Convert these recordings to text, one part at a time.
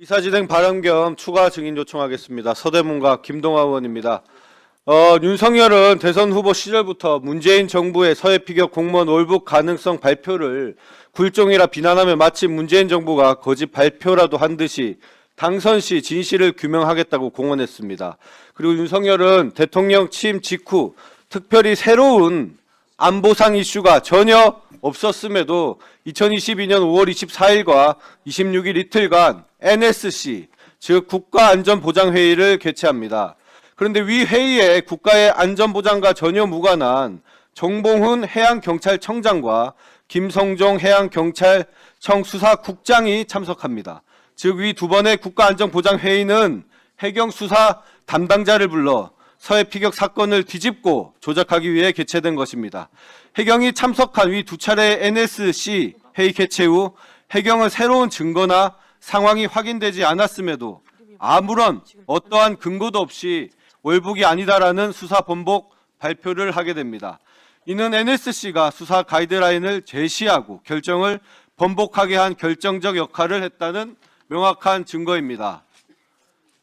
이사진행 발언 겸 추가 증인 요청하겠습니다. 서대문과 김동아 의원입니다. 윤석열은 대선 후보 시절부터 문재인 정부의 서해 피격 공무원 월북 가능성 발표를 굴종이라 비난하며 마치 문재인 정부가 거짓 발표라도 한 듯이 당선 시 진실을 규명하겠다고 공언했습니다. 그리고 윤석열은 대통령 취임 직후 특별히 새로운 안보상 이슈가 전혀 없었음에도 2022년 5월 24일과 26일 이틀간 NSC, 즉 국가안전보장회의를 개최합니다. 그런데 위 회의에 국가의 안전보장과 전혀 무관한 정봉훈 해양경찰청장과 김성종 해양경찰청 수사국장이 참석합니다. 즉 위 두 번의 국가안전보장회의는 해경수사 담당자를 불러 서해 피격 사건을 뒤집고 조작하기 위해 개최된 것입니다. 해경이 참석한 위 두 차례의 NSC 회의 개최 후 해경은 새로운 증거나 상황이 확인되지 않았음에도 아무런 어떠한 근거도 없이 월북이 아니다라는 수사 번복 발표를 하게 됩니다. 이는 NSC가 수사 가이드라인을 제시하고 결정을 번복하게 한 결정적 역할을 했다는 명확한 증거입니다.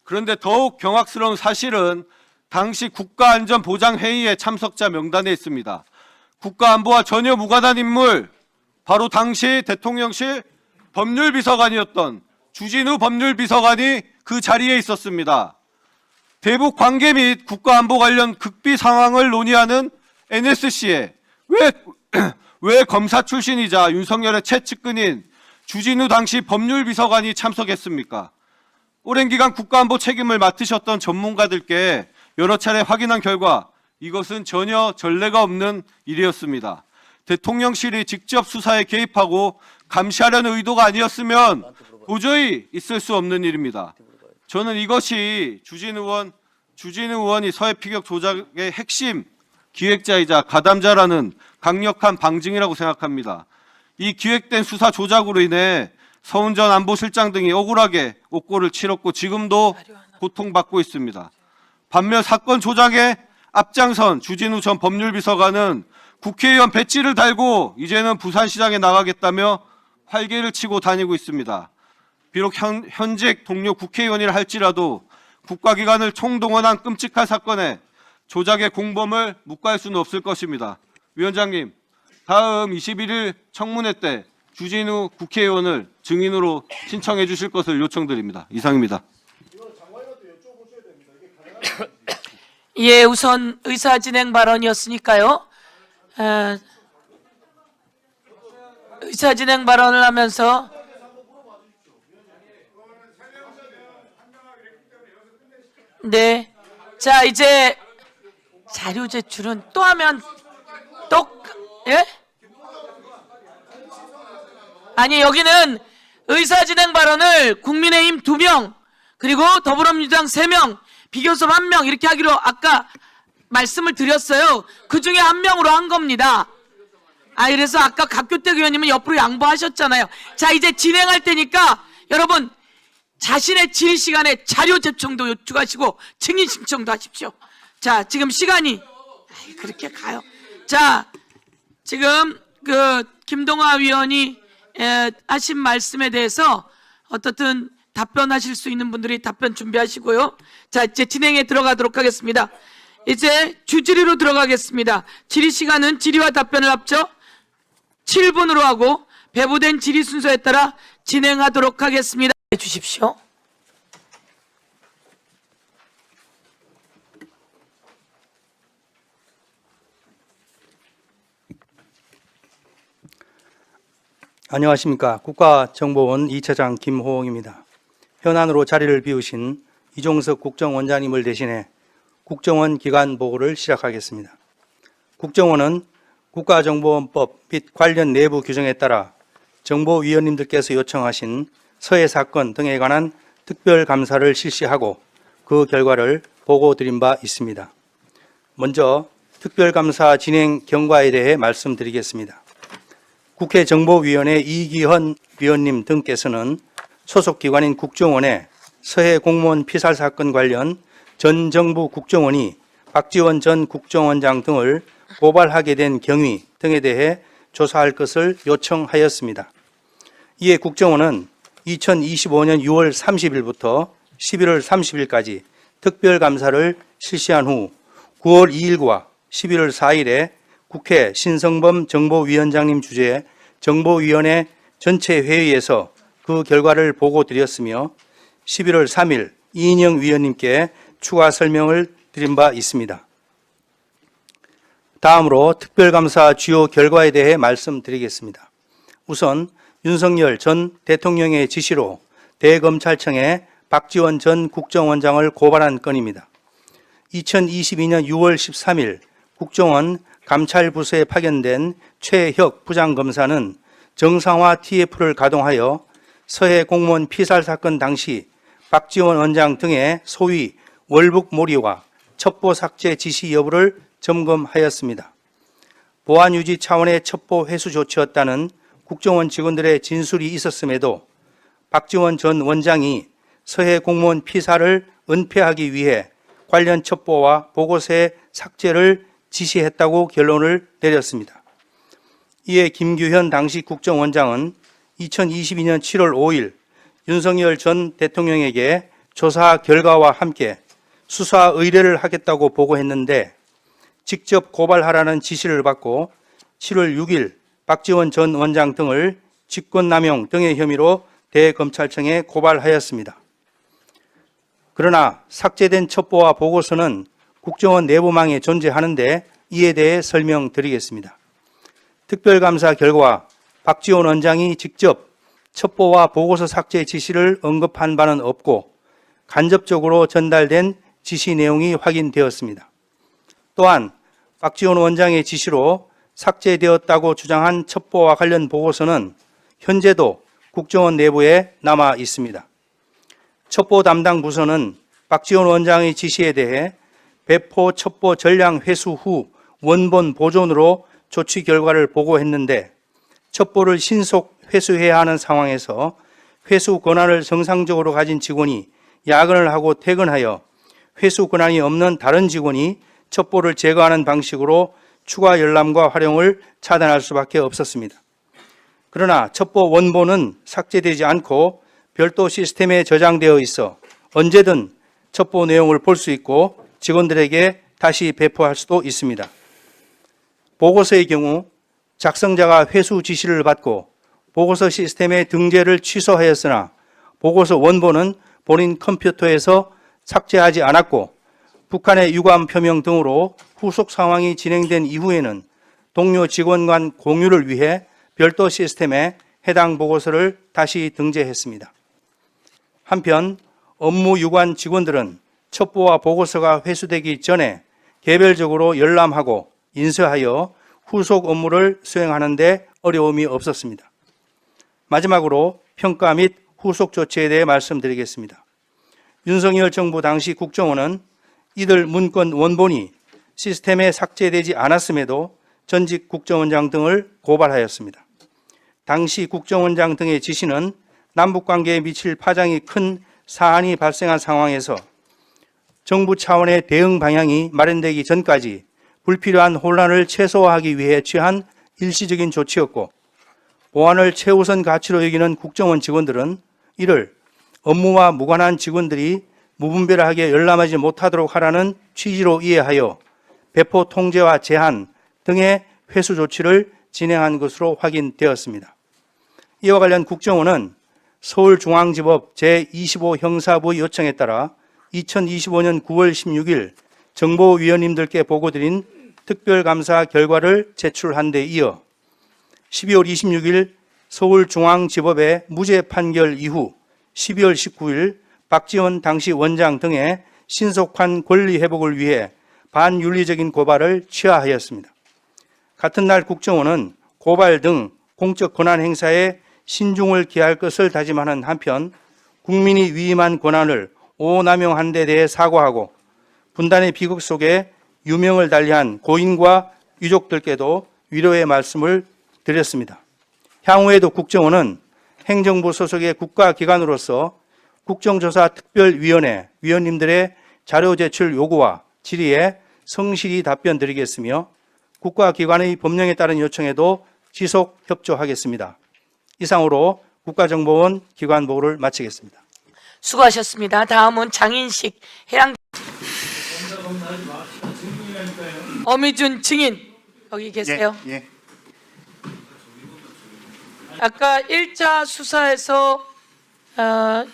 그런데 더욱 경악스러운 사실은 당시 국가안전보장회의의 참석자 명단에 있습니다. 국가안보와 전혀 무관한 인물, 바로 당시 대통령실 법률비서관이었던 주진우 법률비서관이 그 자리에 있었습니다. 대북 관계 및 국가안보 관련 극비 상황을 논의하는 NSC에 왜 검사 출신이자 윤석열의 최측근인 주진우 당시 법률비서관이 참석했습니까? 오랜 기간 국가안보 책임을 맡으셨던 전문가들께 여러 차례 확인한 결과 이것은 전혀 전례가 없는 일이었습니다. 대통령실이 직접 수사에 개입하고 감시하려는 의도가 아니었으면 도저히 있을 수 없는 일입니다. 저는 이것이 주진우 의원이 서해 피격 조작의 핵심 기획자이자 가담자라는 강력한 방증이라고 생각합니다. 이 기획된 수사 조작으로 인해 서훈 전 안보실장 등이 억울하게 옥고를 치렀고 지금도 고통받고 있습니다. 반면 사건 조작에 앞장선 주진우 전 법률비서관은 국회의원 배지를 달고 이제는 부산시장에 나가겠다며 활개를 치고 다니고 있습니다. 비록 현직 동료 국회의원이라 할지라도 국가기관을 총동원한 끔찍한 사건에 조작의 공범을 묵과할 수는 없을 것입니다. 위원장님, 다음 21일 청문회 때 주진우 국회의원을 증인으로 신청해 주실 것을 요청드립니다. 이상입니다. 예, 우선 의사진행 발언이었으니까요. 의사진행 발언을 하면서 네, 자 이제 자료 제출은 또 하면 또 예? 아니 여기는 의사진행 발언을 국민의힘 2명 그리고 더불어민주당 3명 비교섭 1명 이렇게 하기로 아까 말씀을 드렸어요. 그 중에 1명으로 한 겁니다. 그래서 아까 각교택 의원님은 옆으로 양보하셨잖아요. 자 이제 진행할 테니까 여러분 자신의 질의 시간에 자료 제청도 요청하시고 증인 신청도 하십시오. 자 지금 시간이 그렇게 가요. 자 지금 그 김동아 위원이 하신 말씀에 대해서 어떻든 답변하실 수 있는 분들이 답변 준비하시고요. 자 이제 진행에 들어가도록 하겠습니다. 이제 주질의로 들어가겠습니다. 질의 시간은 질의와 답변을 합쳐 7분으로 하고 배부된 질의 순서에 따라 진행하도록 하겠습니다. 해주십시오. 안녕하십니까. 국가정보원 2차장 김호웅입니다. 현안으로 자리를 비우신 이종석 국정원장님을 대신해 국정원 기관 보고를 시작하겠습니다. 국정원은 국가정보원법 및 관련 내부 규정에 따라 정보위원님들께서 요청하신 서해 사건 등에 관한 특별감사를 실시하고 그 결과를 보고드린 바 있습니다. 먼저 특별감사 진행 경과에 대해 말씀드리겠습니다. 국회 정보위원회 이기헌 위원님 등께서는 소속 기관인 국정원에 서해 공무원 피살 사건 관련 전 정부 국정원이 박지원 전 국정원장 등을 고발하게 된 경위 등에 대해 조사할 것을 요청하였습니다. 이에 국정원은 2025년 6월 30일부터 11월 30일까지 특별감사를 실시한 후 9월 2일과 11월 4일에 국회 신성범 정보위원장님 주재의 정보위원회 전체 회의에서 그 결과를 보고드렸으며 11월 3일 이인영 위원님께 추가 설명을 드린 바 있습니다. 다음으로 특별감사 주요 결과에 대해 말씀드리겠습니다. 우선 윤석열 전 대통령의 지시로 대검찰청에 박지원 전 국정원장을 고발한 건입니다. 2022년 6월 13일 국정원 감찰부서에 파견된 최혁 부장검사는 정상화 TF를 가동하여 서해 공무원 피살 사건 당시 박지원 원장 등의 소위 월북몰이와 첩보 삭제 지시 여부를 점검하였습니다. 보안 유지 차원의 첩보 회수 조치였다는 국정원 직원들의 진술이 있었음에도 박지원 전 원장이 서해 공무원 피살을 은폐하기 위해 관련 첩보와 보고서의 삭제를 지시했다고 결론을 내렸습니다. 이에 김규현 당시 국정원장은 2022년 7월 5일 윤석열 전 대통령에게 조사 결과와 함께 수사 의뢰를 하겠다고 보고했는데 직접 고발하라는 지시를 받고 7월 6일 박지원 전 원장 등을 직권남용 등의 혐의로 대검찰청에 고발하였습니다. 그러나 삭제된 첩보와 보고서는 국정원 내부망에 존재하는데 이에 대해 설명드리겠습니다. 특별감사 결과 박지원 원장이 직접 첩보와 보고서 삭제 지시를 언급한 바는 없고 간접적으로 전달된 지시 내용이 확인되었습니다. 또한 박지원 원장의 지시로 삭제되었다고 주장한 첩보와 관련 보고서는 현재도 국정원 내부에 남아 있습니다. 첩보 담당 부서는 박지원 원장의 지시에 대해 배포 첩보 전량 회수 후 원본 보존으로 조치 결과를 보고했는데 첩보를 신속 회수해야 하는 상황에서 회수 권한을 정상적으로 가진 직원이 야근을 하고 퇴근하여 회수 권한이 없는 다른 직원이 첩보를 제거하는 방식으로 추가 열람과 활용을 차단할 수밖에 없었습니다. 그러나 첩보 원본은 삭제되지 않고 별도 시스템에 저장되어 있어 언제든 첩보 내용을 볼 수 있고 직원들에게 다시 배포할 수도 있습니다. 보고서의 경우 작성자가 회수 지시를 받고 보고서 시스템의 등재를 취소하였으나 보고서 원본은 본인 컴퓨터에서 삭제하지 않았고 북한의 유감 표명 등으로 후속 상황이 진행된 이후에는 동료 직원 간 공유를 위해 별도 시스템에 해당 보고서를 다시 등재했습니다. 한편 업무 유관 직원들은 첩보와 보고서가 회수되기 전에 개별적으로 열람하고 인쇄하여 후속 업무를 수행하는 데 어려움이 없었습니다. 마지막으로 평가 및 후속 조치에 대해 말씀드리겠습니다. 윤석열 정부 당시 국정원은 이들 문건 원본이 시스템에 삭제되지 않았음에도 전직 국정원장 등을 고발하였습니다. 당시 국정원장 등의 지시는 남북관계에 미칠 파장이 큰 사안이 발생한 상황에서 정부 차원의 대응 방향이 마련되기 전까지 불필요한 혼란을 최소화하기 위해 취한 일시적인 조치였고 보안을 최우선 가치로 여기는 국정원 직원들은 이를 업무와 무관한 직원들이 무분별하게 열람하지 못하도록 하라는 취지로 이해하여 배포 통제와 제한 등의 회수 조치를 진행한 것으로 확인되었습니다. 이와 관련 국정원은 서울중앙지법 제25 형사부의 요청에 따라 2025년 9월 16일 정보위원님들께 보고드린 특별감사 결과를 제출한 데 이어 12월 26일 서울중앙지법의 무죄 판결 이후 12월 19일 박지원 당시 원장 등의 신속한 권리 회복을 위해 반윤리적인 고발을 취하하였습니다. 같은 날 국정원은 고발 등 공적 권한 행사에 신중을 기할 것을 다짐하는 한편 국민이 위임한 권한을 오남용한 데 대해 사과하고 분단의 비극 속에 유명을 달리한 고인과 유족들께도 위로의 말씀을 드렸습니다. 향후에도 국정원은 행정부 소속의 국가기관으로서 국정조사특별위원회 위원님들의 자료 제출 요구와 질의에 성실히 답변드리겠으며 국가기관의 법령에 따른 요청에도 지속 협조하겠습니다. 이상으로 국가정보원 기관보고를 마치겠습니다. 수고하셨습니다. 다음은 장인식 해양 어미준 증인 여기 계세요. 예. 아까 1차 수사에서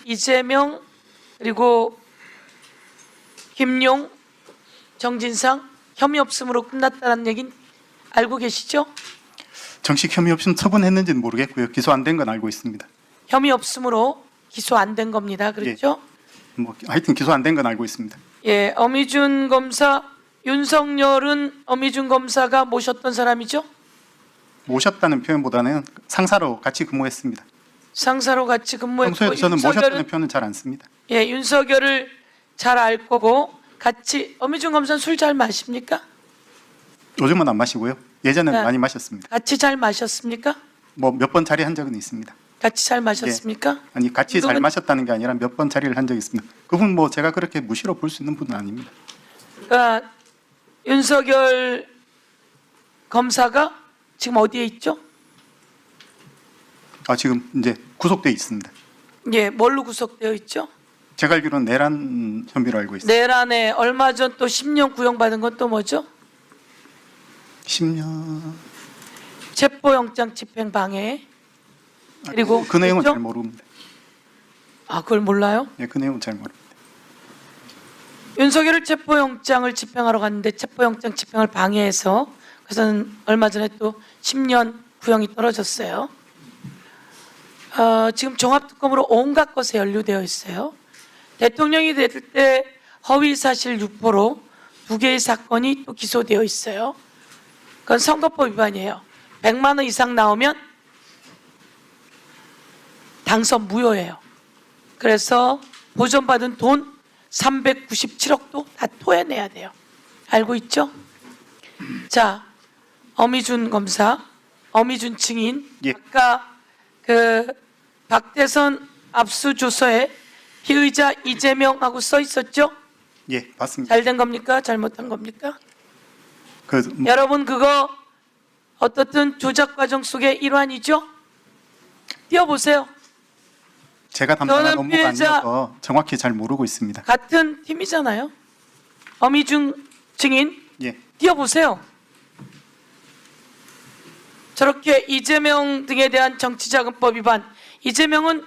이재명 그리고 김용, 정진상 혐의 없음으로 끝났다는 얘기는 알고 계시죠? 정식 혐의 없이는 처분했는지는 모르겠고요. 기소 안 된 건 알고 있습니다. 혐의 없음으로 기소 안 된 겁니다. 그렇죠? 뭐 하여튼 기소 안 된 건 알고 있습니다. 예, 어미준 검사, 윤석열은 어미준 검사가 모셨던 사람이죠? 모셨다는 표현보다는 상사로 같이 근무했습니다. 상사로 같이 근무했고 평소에 저는 윤석열은 모셨다는 표현은 잘 안 씁니다. 예, 윤석열을 잘 알 거고 같이 어미준 검사는 술 잘 마십니까? 요즘은 안 마시고요. 예전에는 네. 많이 마셨습니다. 같이 잘 마셨습니까? 뭐 몇 번 자리한 적은 있습니다. 같이 잘 마셨습니까? 아니 같이 잘 그건- 마셨다는 게 아니라 몇 번 자리를 한 적이 있습니다. 그분 뭐 제가 그렇게 무시로 볼 수 있는 분은 아닙니다. 그러니까 윤석열 검사가 지금 어디에 있죠? 지금 이제 구속돼 있습니다. 예, 뭘로 구속되어 있죠? 제가 알기로는 내란 혐의로 알고 있습니다. 내란에 얼마 전 또 10년 구형받은 건 또 뭐죠? 10년 체포영장 집행방해. 그리고 그 내용은 그렇죠? 잘 모릅니다. 아, 그걸 몰라요? 예, 그 내용은 잘 모릅니다. 윤석열을 체포영장을 집행하러 갔는데 체포영장 집행을 방해해서 그래서 얼마 전에 또 10년 구형이 떨어졌어요. 지금 종합특검으로 온갖 것에 연루되어 있어요. 대통령이 될 때 허위사실 유포로 2개의 사건이 또 기소되어 있어요. 그건 선거법 위반이에요. 100만 원 이상 나오면 당선 무효예요. 그래서 보존받은 돈 397억도 다 토해내야 돼요. 알고 있죠? 자, 어미준 검사, 어미준 증인, 예. 아까 그 박대선 압수조서에 피의자 이재명하고 써 있었죠? 예, 맞습니다. 잘 된 겁니까? 잘못한 겁니까? 뭐 여러분 그거 어떻든 조작 과정 속의 일환이죠? 띄워보세요. 제가 담당한 저는 업무가 피해자- 아니어서 정확히 잘 모르고 있습니다. 같은 팀이잖아요. 어미중 증인 예, 띄워보세요. 저렇게 이재명 등에 대한 정치자금법 위반, 이재명은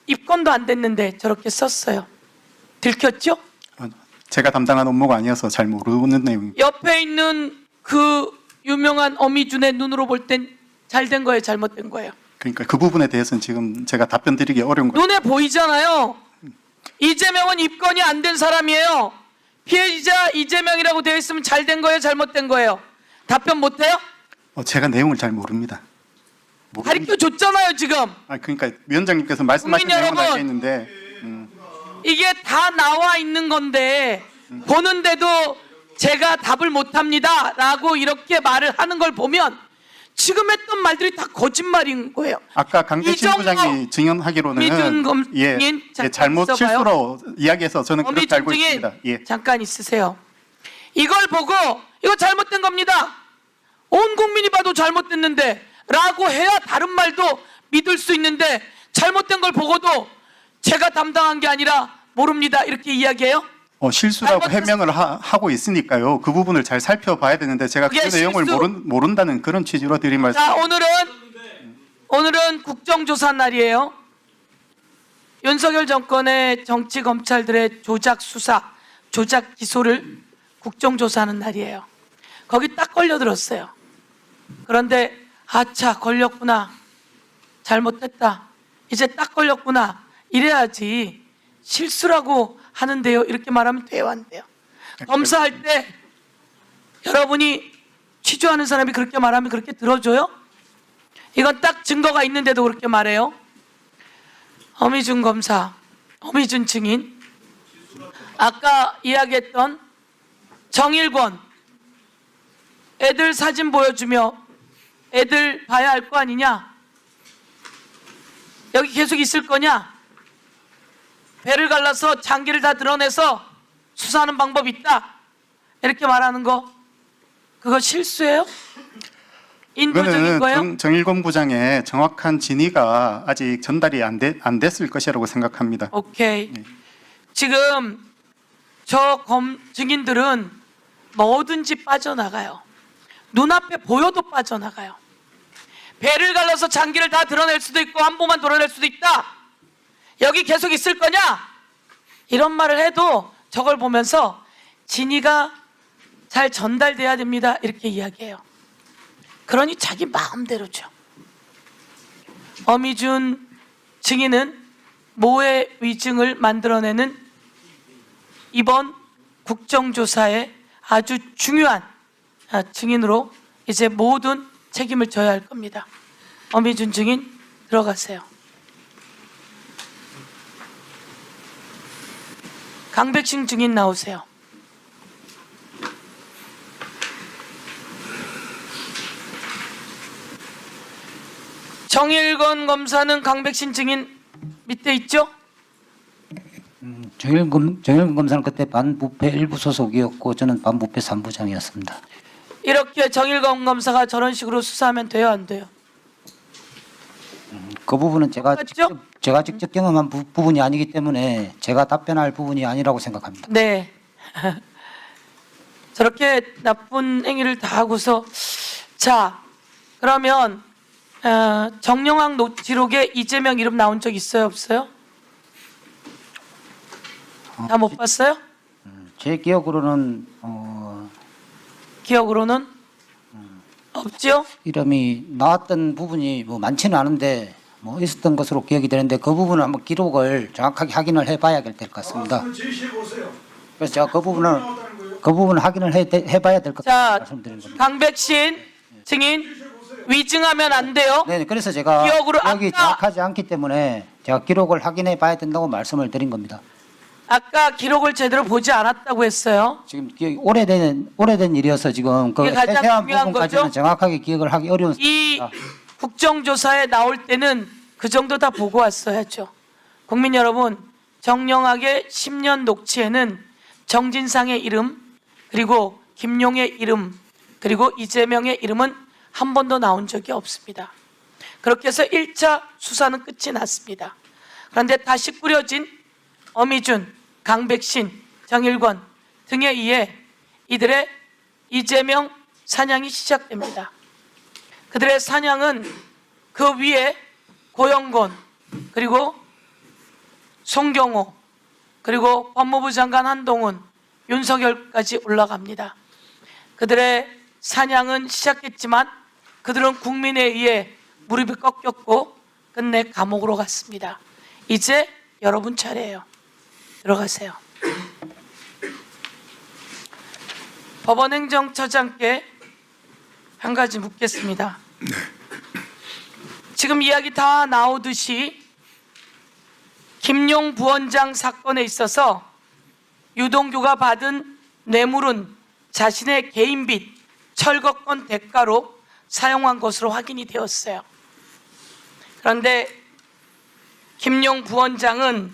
입건도 안 됐는데 저렇게 썼어요. 들켰죠? 제가 담당한 업무가 아니어서 잘 모르는 내용입니다. 옆에 있는 그 유명한 어미준의 눈으로 볼 땐 잘 된 거예요, 잘못된 거예요? 그러니까 그 부분에 대해서는 지금 제가 답변 드리기 어려운 거예요. 눈에 보이잖아요. 이재명은 입건이 안 된 사람이에요. 피해자 이재명이라고 되어 있으면 잘 된 거예요, 잘못된 거예요? 답변 못해요? 제가 내용을 잘 모릅니다. 가르쳐 줬잖아요, 지금. 그러니까 위원장님께서 말씀하신 국민 내용은 여러분. 알겠는데 이게 다 나와 있는 건데 보는데도 제가 답을 못합니다 라고 이렇게 말을 하는 걸 보면 지금 했던 말들이 다 거짓말인 거예요. 아까 강대신 이정도 부장이 증언하기로는 어미준 예, 검사님, 잠깐 잘못 있어봐요. 실수로 이야기해서 저는 그렇게 알고 어미준 있습니다. 증인 예. 잠깐 있으세요. 이걸 보고 이거 잘못된 겁니다. 온 국민이 봐도 잘못됐는데 라고 해야 다른 말도 믿을 수 있는데 잘못된 걸 보고도 제가 담당한 게 아니라 모릅니다 이렇게 이야기해요? 실수라고 잘못했- 해명을 하고 있으니까요. 그 부분을 잘 살펴봐야 되는데 제가 그 그게 내용을 실수. 모른다는 그런 취지로 드린 말씀. 자, 오늘은 국정조사 날이에요. 윤석열 정권의 정치 검찰들의 조작 수사, 조작 기소를 국정조사하는 날이에요. 거기 딱 걸려들었어요. 그런데 아차 걸렸구나, 잘못했다, 이제 딱 걸렸구나 이래야지. 실수라고 하는데요 이렇게 말하면 돼요, 안 돼요? 검사할 때 여러분이 취조하는 사람이 그렇게 말하면 그렇게 들어줘요? 이건 딱 증거가 있는데도 그렇게 말해요. 어미준 검사, 어미준 증인, 아까 이야기했던 정일권 애들 사진 보여주며 애들 봐야 할 거 아니냐? 여기 계속 있을 거냐? 배를 갈라서 장기를 다 드러내서 수사하는 방법이 있다 이렇게 말하는 거 그거 실수예요? 인도적인 거예요? 그거는 정일권 부장의 정확한 진위가 아직 전달이 안 됐을 것이라고 생각합니다. 오케이. 지금 저 증인들은 뭐든지 빠져나가요. 눈앞에 보여도 빠져나가요. 배를 갈라서 장기를 다 드러낼 수도 있고 한보만 드러낼 수도 있다. 여기 계속 있을 거냐? 이런 말을 해도 저걸 보면서 진위가 잘 전달돼야 됩니다. 이렇게 이야기해요. 그러니 자기 마음대로죠. 어미준 증인은 모의 위증을 만들어내는 이번 국정조사의 아주 중요한 증인으로 이제 모든 책임을 져야 할 겁니다. 어미준 증인 들어가세요. 강백신 증인 나오세요. 정일건 검사는 강백신 증인 밑에 있죠? 정일근 검사는 그때 반부패 1부 소속이었고 저는 반부패 3부장이었습니다. 이렇게 정일건 검사가 저런 식으로 수사하면 돼요, 안 돼요? 그 부분은 맞죠? 제가 직접 경험한 부분이 아니기 때문에 제가 답변할 부분이 아니라고 생각합니다. 네. 저렇게 나쁜 행위를 다 하고서 자, 그러면 정영학 녹취록에 이재명 이름 나온 적 있어요, 없어요? 다 못 봤어요? 제 기억으로는 기억으로는 없죠? 이름이 나왔던 부분이 뭐 많지는 않은데 뭐 있었던 것으로 기억이 되는데 그 부분은 한번 기록을 정확하게 확인을 해봐야 될 것 같습니다. 그래서 제가 그 부분을 확인을 해봐야 될 것 자, 같아서 말씀드리는 겁니다. 강백신 증인 위증하면 안 돼요. 네, 그래서 제가 기억으로 기억이 아까- 정확하지 않기 때문에 제가 기록을 확인해 봐야 된다고 말씀을 드린 겁니다. 아까 기록을 제대로 보지 않았다고 했어요. 지금 기억이 오래된 일이어서 지금 그 이게 가장 세세한 중요한 부분까지는 거죠? 정확하게 기억을 하기 어려운. 이 국정조사에 나올 때는 그 정도 다 보고 왔어야죠. 국민 여러분, 정영학의 10년 녹취에는 정진상의 이름, 그리고 김용의 이름, 그리고 이재명의 이름은 한 번도 나온 적이 없습니다. 그렇게 해서 1차 수사는 끝이 났습니다. 그런데 다시 꾸려진 어미준, 강백신, 정일권 등에 의해 이들의 이재명 사냥이 시작됩니다. 그들의 사냥은 그 위에 고영곤, 그리고 송경호, 그리고 법무부 장관 한동훈, 윤석열까지 올라갑니다. 그들의 사냥은 시작했지만 그들은 국민에 의해 무릎이 꺾였고 끝내 감옥으로 갔습니다. 이제 여러분 차례예요. 들어가세요. 법원행정처장께 한 가지 묻겠습니다. 지금 이야기 다 나오듯이 김용 부원장 사건에 있어서 유동규가 받은 뇌물은 자신의 개인 빚, 철거권 대가로 사용한 것으로 확인이 되었어요. 그런데 김용 부원장은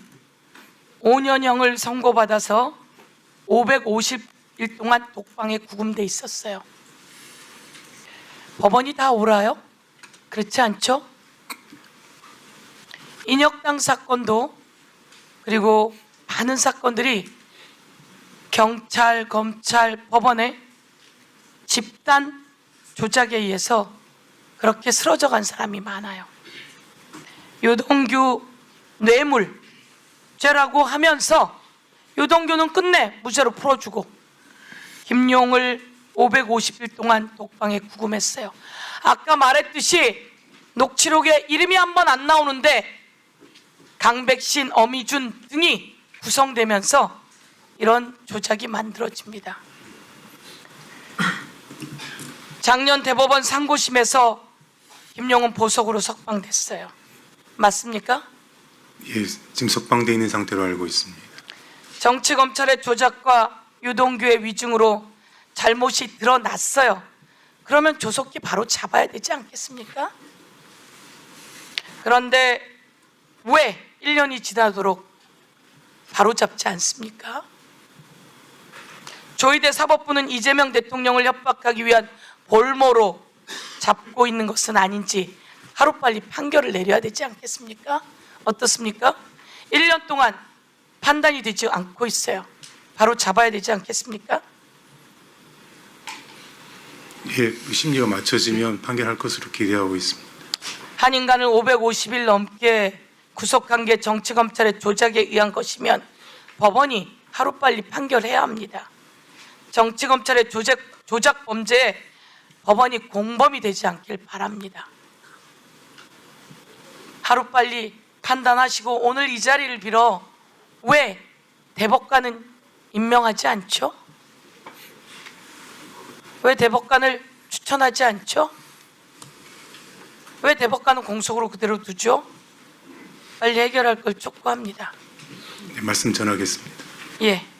5년형을 선고받아서 550일 동안 독방에 구금돼 있었어요. 법원이 다 옳아요? 그렇지 않죠? 인혁당 사건도 그리고 많은 사건들이 경찰, 검찰, 법원의 집단 조작에 의해서 그렇게 쓰러져 간 사람이 많아요. 유동규 뇌물죄라고 하면서 유동규는 끝내 무죄로 풀어주고 김용을 550일 동안 독방에 구금했어요. 아까 말했듯이 녹취록에 이름이 한 번 안 나오는데 강백신, 어미준 등이 구성되면서 이런 조작이 만들어집니다. 작년 대법원 상고심에서 김용은 보석으로 석방됐어요. 맞습니까? 예, 지금 석방돼 있는 상태로 알고 있습니다. 정치검찰의 조작과 유동규의 위증으로 잘못이 드러났어요. 그러면 조속히 바로 잡아야 되지 않겠습니까? 그런데 왜 1년이 지나도록 바로 잡지 않습니까? 조희대 사법부는 이재명 대통령을 협박하기 위한 볼모로 잡고 있는 것은 아닌지 하루빨리 판결을 내려야 되지 않겠습니까? 어떻습니까? 1년 동안 판단이 되지 않고 있어요. 바로 잡아야 되지 않겠습니까? 예, 심리가 맞춰지면 판결할 것으로 기대하고 있습니다. 한 인간을 550일 넘게 구속한 게 정치검찰의 조작에 의한 것이면 법원이 하루빨리 판결해야 합니다. 정치검찰의 조작 범죄에 법원이 공범이 되지 않길 바랍니다. 하루빨리 판단하시고 오늘 이 자리를 빌어 왜 대법관은 임명하지 않죠? 왜 대법관을 추천하지 않죠? 왜 대법관은 공석으로 그대로 두죠? 빨리 해결할 걸 촉구합니다. 네, 말씀 전하겠습니다. 예.